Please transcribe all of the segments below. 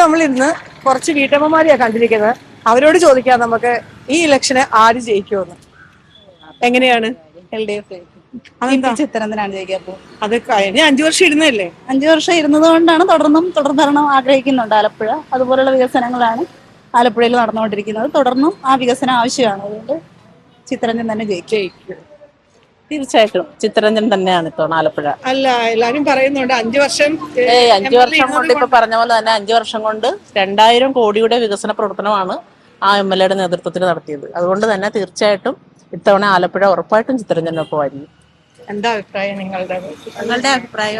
നമ്മൾ ഇന്ന് കുറച്ച് വീട്ടമ്മമാരെയാ കണ്ടിരിക്കുന്നത്. അവരോട് ചോദിക്കാം നമുക്ക് ഈ ഇലക്ഷന് ആര് ജയിക്കുമെന്ന്. എങ്ങനെയാണ്? LDF അതെന്താ? ചിത്രത്തിനാണ് ജയിക്കുക. അത് കഴിഞ്ഞ 5 വർഷം ഇരുന്നല്ലേ? 5 വർഷം ഇരുന്നത് കൊണ്ടാണ് തുടർഭരണം ആഗ്രഹിക്കുന്നുണ്ട്. ആലപ്പുഴ അതുപോലുള്ള വികസനങ്ങളാണ് ആലപ്പുഴയിൽ നടന്നുകൊണ്ടിരിക്കുന്നത്. തുടർന്നും ആ വികസനം ആവശ്യമാണ്. അതുകൊണ്ട് ചിത്രരഞ്ജൻ തന്നെ ജയിക്കും. തീർച്ചയായിട്ടും ചിത്തരഞ്ജൻ തന്നെയാണ് ഇപ്പോൾ ആലപ്പുഴ. അല്ല, എല്ലാരും പറയുന്നുണ്ട് 5 വർഷം 5 വർഷം കൊണ്ട് ഇപ്പൊ പറഞ്ഞ പോലെ തന്നെ 5 വർഷം കൊണ്ട് 2000 കോടിയുടെ വികസന പ്രവർത്തനമാണ് ആ MLA യുടെ നേതൃത്വത്തിൽ നടത്തിയത്. അതുകൊണ്ട് തന്നെ തീർച്ചയായിട്ടും ഇത്തവണ ആലപ്പുഴ ഉറപ്പായിട്ടും ചിത്തരഞ്ജനൊപ്പം ആയിരിക്കും. എന്താ അഭിപ്രായം നിങ്ങളുടെ? നിങ്ങളുടെ അഭിപ്രായം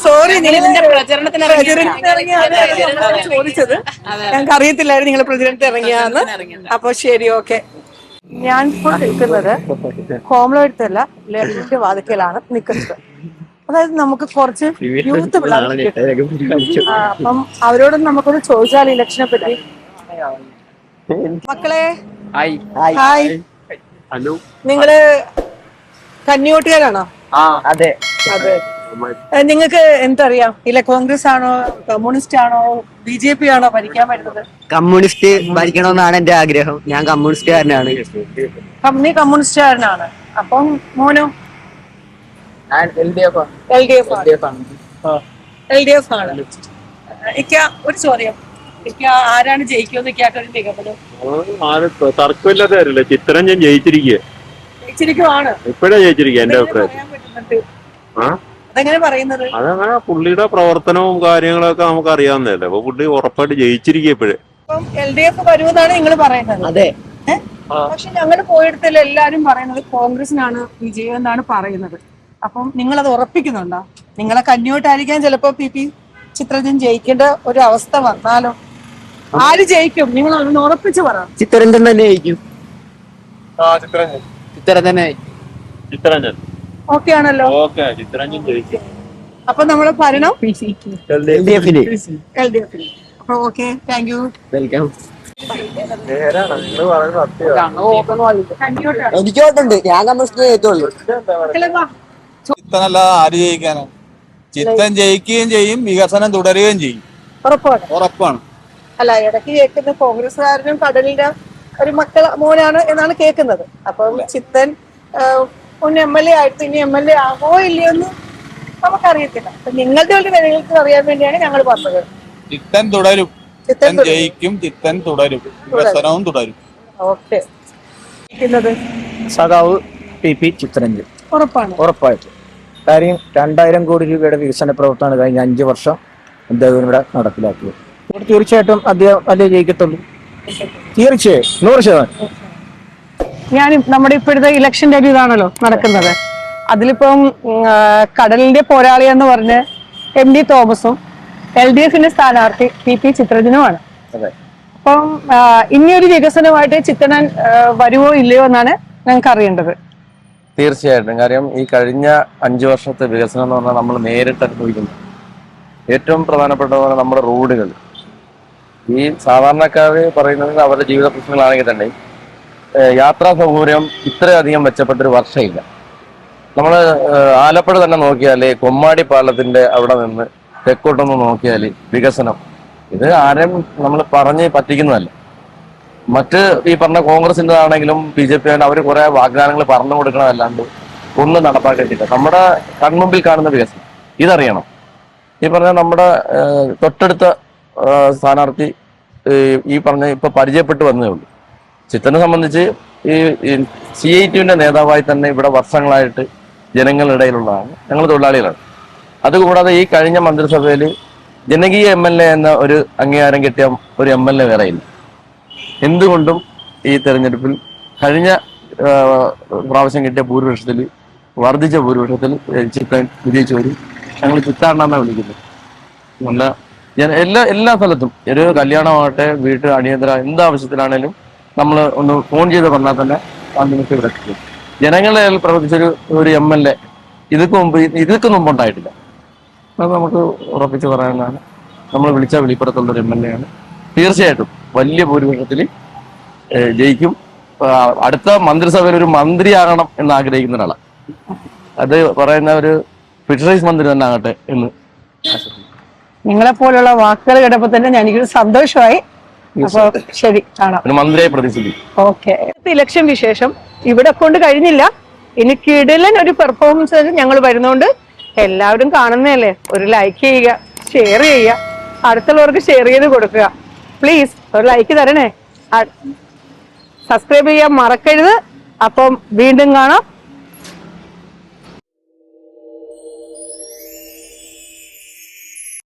സോറി, ചോദിച്ചത് ഞങ്ങൾക്ക് അറിയത്തില്ലായിരുന്നു നിങ്ങൾ പ്രചരണത്തിൽ ഇറങ്ങിയാന്ന്. അപ്പൊ ശരി, ഓക്കെ. ഞാൻ ഇപ്പോൾ നിൽക്കുന്നത് കോമളത്തല്ല, ലഹരിന്റെ വാതിക്കലാണ് നിൽക്കുന്നത്. അതായത് നമുക്ക് കുറച്ച് യൂത്ത് അപ്പം അവരോടൊന്നും നമുക്കൊന്ന് ചോദിച്ചാൽ ഇലക്ഷനെ പറ്റി. മക്കളെ ഹായ്, നിങ്ങള് കന്നിയോട്ടുകാരാണോ? അതെ. അതെ. നിങ്ങൾക്ക് എന്തറിയാം? കോൺഗ്രസ് ആണോ, കമ്മ്യൂണിസ്റ്റ് ആണോ, BJP ആണോ ഭരിക്കാൻ വരുന്നത്? കമ്മ്യൂണിസ്റ്റ് ഭരിക്കണമെന്നാണ് എന്റെ ആഗ്രഹം. ഞാൻ കമ്മ്യൂണിസ്റ്റുകാരനാണ്. നീ കമ്മ്യൂണിസ്റ്റുകാരനാണ്. അപ്പം മോനോ? LDF ആണ്. ഒരു ചോദ്യം, ആരാണ് ജയിക്കുമെന്ന് ഒരു നിഗമനം? തർക്കമില്ലാത്ത കാര്യമല്ലേ, ചിത്രരഞ്ജൻ ജയിച്ചിരിക്കുകയാണ്. ഇപ്പഴേ ജയിച്ചിരിക്കുക എന്റെ അഭിപ്രായത്തിൽ. അതെങ്ങനെ പറയുന്നത്? അതങ്ങനെ പുള്ളിയുടെ പ്രവർത്തനവും കാര്യങ്ങളൊക്കെ നമുക്ക് അറിയാവുന്നതല്ലേ. അപ്പൊ പുള്ളി ഉറപ്പായിട്ട് ജയിച്ചിരിക്കുക ഇപ്പോഴേ. അപ്പം LDF വരുമെന്നാണ് നിങ്ങൾ പറയുന്നത്? അതെ. പക്ഷെ ഞങ്ങൾ പോയിടത്തിൽ എല്ലാരും പറയുന്നത് കോൺഗ്രസിനാണ് വിജയം എന്നാണ് പറയുന്നത്. അപ്പം നിങ്ങളത് ഉറപ്പിക്കുന്നുണ്ടോ? നിങ്ങളെ കന്നിയോട്ടായിരിക്കാൻ ചിലപ്പോ PP ചിത്രരഞ്ജൻ ജയിക്കേണ്ട ഒരു അവസ്ഥ വന്നാലോ? ആര് ജയിക്കും? നിങ്ങൾ അതൊന്ന് ഉറപ്പിച്ച് പറ. ചിത്തരഞ്ജൻ തന്നെ ജയിക്കും. ചിത്രരഞ്ജൻ ഓക്കെ ആണല്ലോ? ചിത്രരഞ്ജൻ ജയിക്കും. അപ്പൊ നമ്മള് ഭരണം LDF. അപ്പൊ ഓക്കെ, താങ്ക് യു. വെൽക്കം. എനിക്ക് ഓട്ടുണ്ട്. ഞാൻ കമ്മ്യൂണിസ്റ്റ് ജയിച്ചുള്ളൂ. ചിത്തനല്ലാതെ ആര് ജയിക്കാനോ? ചിത്തൻ ജയിക്കുകയും ചെയ്യും, വികസനം തുടരുകയും ചെയ്യും. ഉറപ്പാണ്. അല്ല, ഇടയ്ക്ക് കേൾക്കുന്ന കോൺഗ്രസ്സുകാരനും കടലിന്റെ ഒരു മോനാണ് എന്നാണ് കേൾക്കുന്നത്. അപ്പം ചിത്തൻ MLA ആയിട്ട് ഇനി MLA ആകോ ഇല്ലയോന്ന് നമുക്കറിയത്തില്ല. അപ്പൊ നിങ്ങളുടെ ഒരു നിങ്ങൾക്ക് അറിയാൻ വേണ്ടിയാണ് ഞങ്ങൾ പറഞ്ഞത്. ചിത്തൻ തുടരും, ചിത്തൻ ജയിക്കും, ചിത്തൻ തുടരും, വികസനവും തുടരും. ഓക്കെ. സഖാവ് PP ചിത്തരഞ്ജൻ ഉറപ്പായിട്ടും. കാര്യം 2000 കോടി രൂപയുടെ വികസന പ്രവർത്തനമാണ് കഴിഞ്ഞ 5 വർഷം അദ്ദേഹം ഇവിടെ നടപ്പിലാക്കിയത്. തീർച്ചയായിട്ടും അദ്ദേഹം അല്ലേ ജയിക്കത്തുള്ളൂ. തീർച്ചയായും 100%. നമ്മുടെ ഇപ്പോഴത്തെ ഇലക്ഷന്റെ ഒരു ഇതാണല്ലോ നടക്കുന്നത്. അതിലിപ്പം കടലിന്റെ പോരാളി എന്ന് പറഞ്ഞ് MD തോമസും LDFന്റെ സ്ഥാനാർത്ഥി PP ചിത്രരഞ്ജനുമാണ്. അപ്പം ഇനിയൊരു വികസനമായിട്ട് ചിത്രൻ വരുമോ ഇല്ലയോ എന്നാണ് ഞങ്ങൾക്ക് അറിയേണ്ടത്. തീർച്ചയായിട്ടും. കാര്യം ഈ കഴിഞ്ഞ 5 വർഷത്തെ വികസനം എന്ന് പറഞ്ഞാൽ നമ്മൾ നേരിട്ട് അനുഭവിക്കുന്നു. ഏറ്റവും പ്രധാനപ്പെട്ട നമ്മുടെ റോഡുകൾ. ഈ സാധാരണക്കാർ പറയുന്നത് അവരുടെ ജീവിത പ്രശ്നങ്ങളാണെങ്കിൽ തന്നെ യാത്രാ സൗകര്യം ഇത്രയധികം മെച്ചപ്പെട്ടൊരു വർഷമില്ല. നമ്മൾ ആലപ്പുഴ തന്നെ നോക്കിയാൽ കൊമ്മാടി പാലത്തിന്റെ അവിടെ നിന്ന് തെക്കോട്ടൊന്ന് നോക്കിയാൽ വികസനം ഇത് ആരെയും നമ്മൾ പറഞ്ഞ് പറ്റിക്കുന്നതല്ല. മറ്റ് ഈ പറഞ്ഞ കോൺഗ്രസിൻ്റെ ആണെങ്കിലും BJP ആണെങ്കിലും അവർ കുറെ വാഗ്ദാനങ്ങൾ പറഞ്ഞു കൊടുക്കണമല്ലാണ്ട് ഒന്നും നടപ്പാക്കിയിട്ടില്ല. നമ്മുടെ കൺമുമ്പിൽ കാണുന്ന വികസനം ഇതറിയണം. ഈ പറഞ്ഞ നമ്മുടെ തൊട്ടടുത്ത സ്ഥാനാർത്ഥി ഈ പറഞ്ഞ ഇപ്പൊ പരിചയപ്പെട്ട് വന്നേ ഉള്ളൂ. ചിത്രനെ സംബന്ധിച്ച് ഈ CITUവിന്റെ നേതാവായി തന്നെ ഇവിടെ വർഷങ്ങളായിട്ട് ജനങ്ങളുടെ ഇടയിലുള്ളതാണ്. ഞങ്ങൾ തൊഴിലാളികളാണ്. അതുകൂടാതെ ഈ കഴിഞ്ഞ മന്ത്രിസഭയിൽ ജനകീയ MLA എന്ന ഒരു അംഗീകാരം കിട്ടിയ ഒരു MLA വേറെ ഇല്ല. എന്തുകൊണ്ടും ഈ തെരഞ്ഞെടുപ്പിൽ കഴിഞ്ഞ പ്രാവശ്യം കിട്ടിയ ഭൂരിപക്ഷത്തിൽ വർദ്ധിച്ച ഭൂരിപക്ഷത്തിൽ ചിത്രൻ വിജയിച്ചു വരും. ഞങ്ങൾ ചിത്താണെന്നാണ് വിളിക്കുന്നത്. നല്ല എല്ലാ സ്ഥലത്തും ഒരു കല്യാണമാവട്ടെ, വീട്ടിൽ അടിയന്തര എന്താവശ്യത്തിലാണേലും നമ്മൾ ഒന്ന് ഫോൺ ചെയ്ത് പറഞ്ഞാൽ തന്നെ നമുക്ക് ഇവിടെ എത്തിക്കും. ജനങ്ങളെ പ്രവർത്തിച്ചൊരു MLA ഇതൊക്കെ മുമ്പുണ്ടായിട്ടില്ല. അത് നമുക്ക് ഉറപ്പിച്ച് പറയാനാണ്. നമ്മൾ വിളിച്ചാൽ വെളിപ്പെടുത്തുള്ളൊരു MLA ആണ്. തീർച്ചയായിട്ടും വലിയ ഭൂരിപക്ഷത്തിൽ ജയിക്കും. അടുത്ത മന്ത്രിസഭയിൽ ഒരു മന്ത്രിയാകണം എന്ന് ആഗ്രഹിക്കുന്ന ഒരാളാണ്. അത് പറയുന്ന ഒരു ഫിഷറീസ് മന്ത്രി തന്നെ ആകട്ടെ എന്ന് നിങ്ങളെ പോലുള്ള വാക്കുകൾ കേട്ടപ്പോ തന്നെ എനിക്കൊരു സന്തോഷമായി. അപ്പൊ ശരി, കാണാം. ഒരു മന്ത്രിയെ പ്രതിസ്ഥിതി. ഓക്കെ. ഇലക്ഷൻ വിശേഷം ഇവിടെ കൊണ്ട് കഴിഞ്ഞില്ല. ഇനി കിടിലൻ ഒരു പെർഫോമൻസ് ഞങ്ങൾ വരുന്നോണ്ട് എല്ലാവരും കാണുന്നതല്ലേ, ഒരു ലൈക്ക് ചെയ്യുക, ഷെയർ ചെയ്യുക, അടുത്തുള്ളവർക്ക് ഷെയർ ചെയ്ത് കൊടുക്കുക. പ്ലീസ് ഒരു ലൈക്ക് തരണേ, സബ്സ്ക്രൈബ് ചെയ്യാൻ മറക്കരുത്. അപ്പം വീണ്ടും കാണാം.